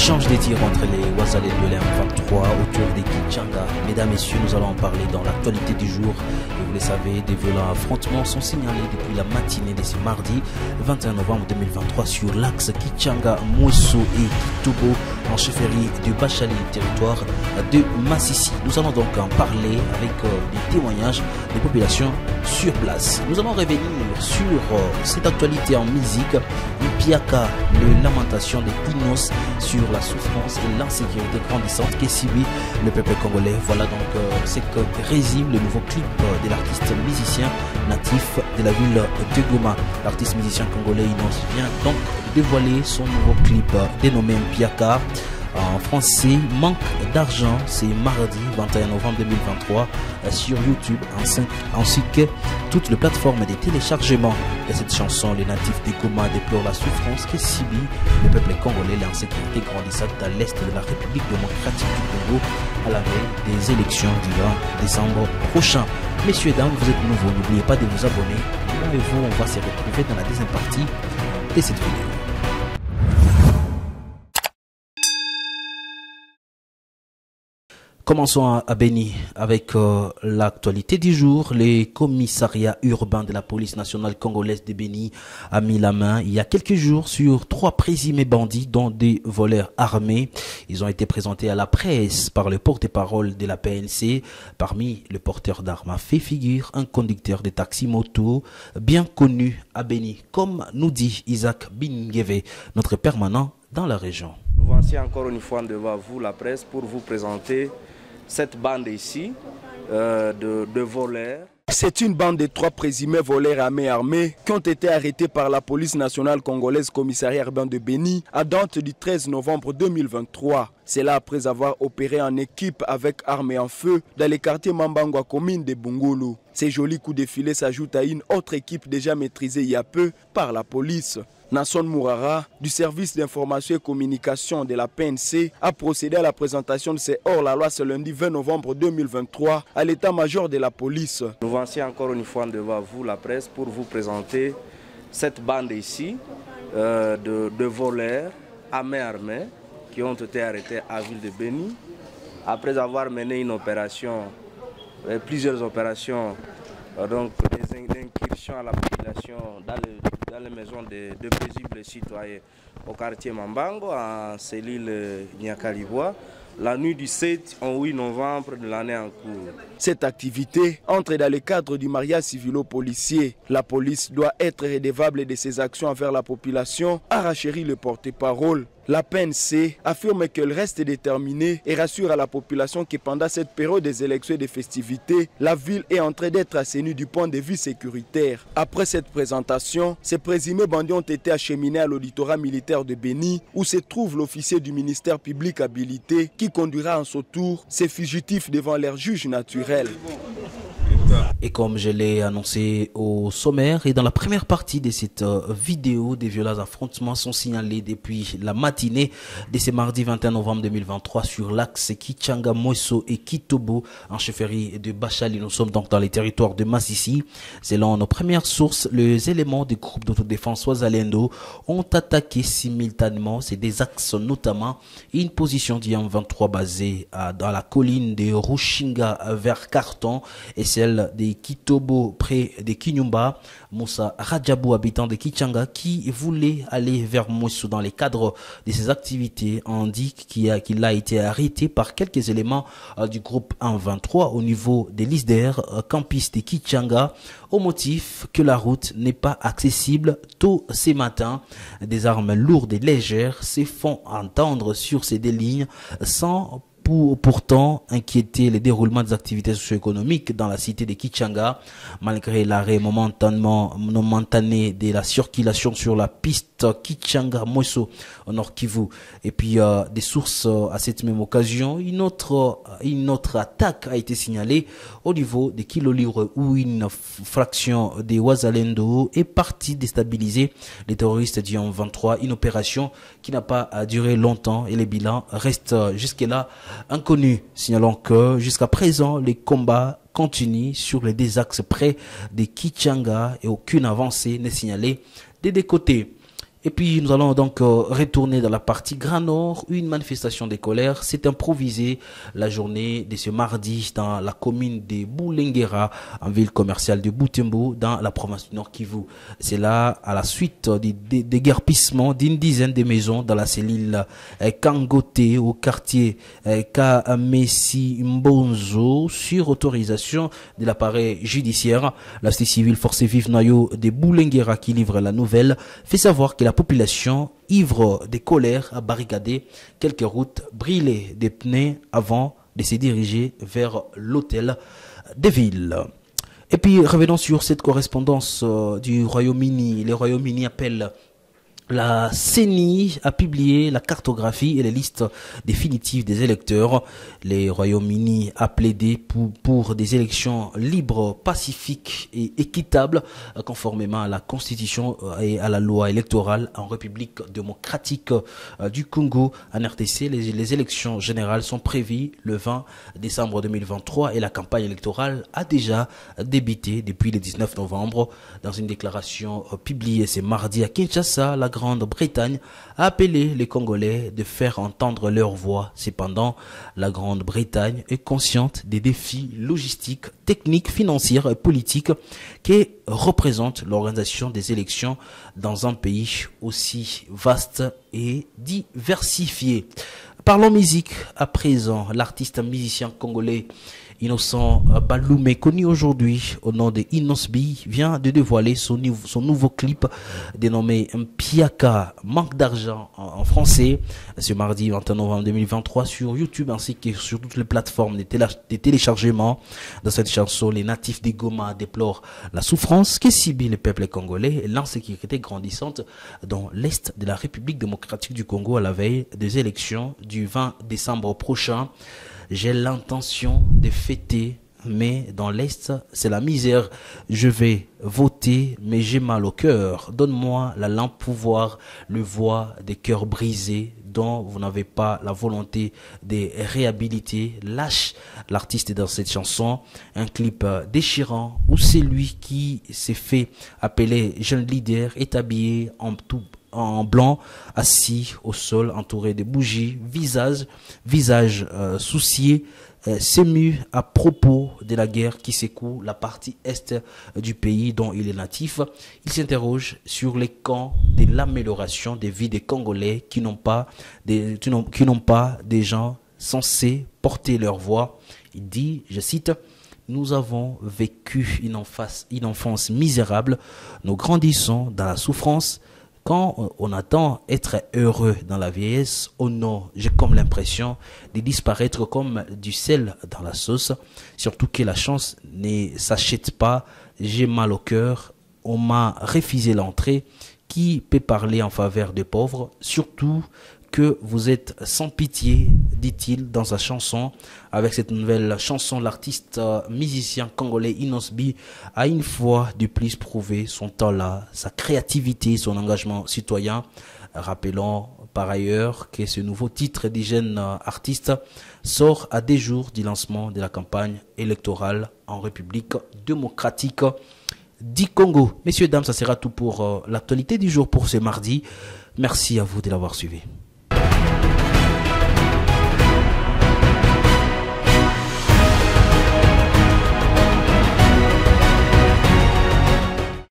Échange des tirs entre les Wazalendo de l'M23 autour des Kichanga. Mesdames, Messieurs, nous allons en parler dans l'actualité du jour. Et vous le savez, des violents affrontements sont signalés depuis la matinée de ce mardi 21 novembre 2023 sur l'axe Kichanga-Mweso et Kitobo en chefferie de Bachali, territoire de Massissi. Nous allons donc en parler avec des témoignages des populations sur place. Nous allons revenir sur cette actualité en musique, Piaka, les lamentations des Inos sur la souffrance et l'insécurité grandissante qui subit le peuple congolais. Voilà donc ce que résume le nouveau clip de l'artiste musicien natif de la ville de Goma. L'artiste musicien congolais Inos vient donc dévoiler son nouveau clip dénommé Piaka. En français, Manque d'argent, c'est mardi 21 novembre 2023 sur YouTube ainsi que toutes les plateformes de téléchargement de cette chanson. Les natifs de Goma déplorent la souffrance que subit le peuple congolais, l'insécurité grandissante à l'est de la République démocratique du Congo à la veille des élections du 20 décembre prochain. Messieurs et dames, vous êtes nouveaux, n'oubliez pas de vous abonner. Et vous, on va se retrouver dans la deuxième partie de cette vidéo. Commençons à Béni avec l'actualité du jour. Les commissariats urbains de la police nationale congolaise de Béni a mis la main il y a quelques jours sur 3 présumés bandits dont des voleurs armés. Ils ont été présentés à la presse par le porte-parole de la PNC. Parmi les porteurs d'armes a fait figure un conducteur de taxi moto bien connu à Béni, comme nous dit Isaac Bingeve, notre permanent dans la région. Nous voici encore une fois devant vous, la presse, pour vous présenter cette bande ici de voleurs. C'est une bande de 3 présumés voleurs à main armée qui ont été arrêtés par la police nationale congolaise commissariat urbain de Béni à date du 13 novembre 2023. C'est là après avoir opéré en équipe avec armes et en feu dans les quartiers Mambangwa, commune de Bungulu. Ces jolis coups de filet s'ajoutent à une autre équipe déjà maîtrisée il y a peu par la police. Nasson Mourara, du service d'information et communication de la PNC, a procédé à la présentation de ces hors-la-loi ce lundi 20 novembre 2023 à l'état-major de la police. Nous voici encore une fois devant vous, la presse, pour vous présenter cette bande ici de voleurs à main armée qui ont été arrêtés à Ville de Béni après avoir mené une opération, plusieurs opérations, donc des incursions à la population dans les maisons de paisibles citoyens au quartier Mambango, en cellule Nyakalibois, la nuit du 7 au 8 novembre de l'année en cours. Cette activité entre dans le cadre du mariage civilo-policier. La police doit être redevable de ses actions envers la population, a rachéri le porte-parole. La PNC affirme qu'elle reste déterminée et rassure à la population que pendant cette période des élections et des festivités, la ville est en train d'être assainie du point de vue sécuritaire. Après cette présentation, ces présumés bandits ont été acheminés à l'auditorat militaire de Béni où se trouve l'officier du ministère public habilité qui conduira en son tour ces fugitifs devant leur juge naturel. Et comme je l'ai annoncé au sommaire et dans la première partie de cette vidéo, des violents affrontements sont signalés depuis la matinée de ce mardi 21 novembre 2023 sur l'axe Kichanga-Mweso et Kitobo en chefferie de Bachali. Nous sommes donc dans les territoires de Massissi. Selon nos premières sources, les éléments du groupe d'autodéfense Wazalendo ont attaqué simultanément ces deux axes, notamment une position d'IM23 basée dans la colline de Rushinga vers Carton et celle de Kitobo près de Kinyumba. Moussa Radjabou, habitant de Kichanga, qui voulait aller vers Mweso dans les cadres de ses activités, indique qu'il a été arrêté par quelques éléments du groupe 123 au niveau des l'ISDER, campus de Kichanga, au motif que la route n'est pas accessible. Tôt ce matin, des armes lourdes et légères se font entendre sur ces deux lignes sans pourtant inquiéter le déroulement des activités socio-économiques dans la cité de Kichanga, malgré l'arrêt momentané de la circulation sur la piste Kichanga-Mweso au Nord Kivu. Et puis des sources à cette même occasion, une autre attaque a été signalée au niveau de Kiloliro où une fraction des Wazalendo est partie déstabiliser les terroristes du 23, une opération qui n'a pas duré longtemps et les bilans restent jusque-là inconnus. Signalons que jusqu'à présent, les combats continuent sur les deux axes près de Kichanga et aucune avancée n'est signalée des deux côtés. Et puis nous allons donc retourner dans la partie Grand Nord. Une manifestation des colères s'est improvisée la journée de ce mardi dans la commune de Boulenguera, en ville commerciale de Butembo, dans la province du Nord Kivu. C'est là à la suite des déguerpissements d'une dizaine de maisons dans la cellule Kangote au quartier Kamesi Mbonzo sur autorisation de l'appareil judiciaire. La société civile Force Vive Noyau de Boulenguera qui livre la nouvelle fait savoir que la population, ivre de colère, a barricadé quelques routes, brûlé des pneus avant de se diriger vers l'hôtel de ville. Et puis revenons sur cette correspondance du Royaume-Uni. Le Royaume-Uni appelle la CENI a publié la cartographie et les listes définitives des électeurs. Le Royaume-Uni a plaidé pour des élections libres, pacifiques et équitables, conformément à la Constitution et à la loi électorale en République démocratique du Congo. En RDC, les élections générales sont prévues le 20 décembre 2023 et la campagne électorale a déjà débuté depuis le 19 novembre. Dans une déclaration publiée ce mardi à Kinshasa, la Grande-Bretagne a appelé les Congolais de faire entendre leur voix. Cependant, la Grande-Bretagne est consciente des défis logistiques, techniques, financiers et politiques qui représentent l'organisation des élections dans un pays aussi vaste et diversifié. Parlons musique à présent. L'artiste musicien congolais Innocent Baloumé, connu aujourd'hui au nom de Inosbi, vient de dévoiler son nouveau clip dénommé Mpiaka, manque d'argent en français, ce mardi 21 novembre 2023 sur YouTube ainsi que sur toutes les plateformes de téléchargement. Dans cette chanson, les natifs des Goma déplorent la souffrance que subit le peuple congolais et l'insécurité grandissante dans l'est de la République démocratique du Congo à la veille des élections du 20 décembre prochain. J'ai l'intention de fêter, mais dans l'Est, c'est la misère. Je vais voter, mais j'ai mal au cœur. Donne-moi la lampe pouvoir, le voix des cœurs brisés dont vous n'avez pas la volonté de réhabiliter. Lâche l'artiste dans cette chanson. Un clip déchirant où c'est lui qui s'est fait appeler jeune leader est habillé en blanc, assis au sol, entouré de bougies, visage soucié, s'ému à propos de la guerre qui secoue la partie est du pays dont il est natif. Il s'interroge sur les camps de l'amélioration des vies des Congolais qui n'ont pas des gens censés porter leur voix. Il dit, je cite, « Nous avons vécu une enfance misérable, nous grandissons dans la souffrance. Quand on attend être heureux dans la vieillesse, oh non, j'ai comme l'impression de disparaître comme du sel dans la sauce. Surtout que la chance ne s'achète pas. J'ai mal au cœur. On m'a refusé l'entrée. Qui peut parler en faveur des pauvres? Surtout que vous êtes sans pitié, dit-il dans sa chanson. Avec cette nouvelle chanson, l'artiste musicien congolais Inosbi a une fois de plus prouvé son talent, sa créativité, son engagement citoyen. Rappelons par ailleurs que ce nouveau titre des jeunes artistes sort à des jours du lancement de la campagne électorale en République démocratique du Congo. Messieurs, dames, ça sera tout pour l'actualité du jour pour ce mardi. Merci à vous de l'avoir suivi.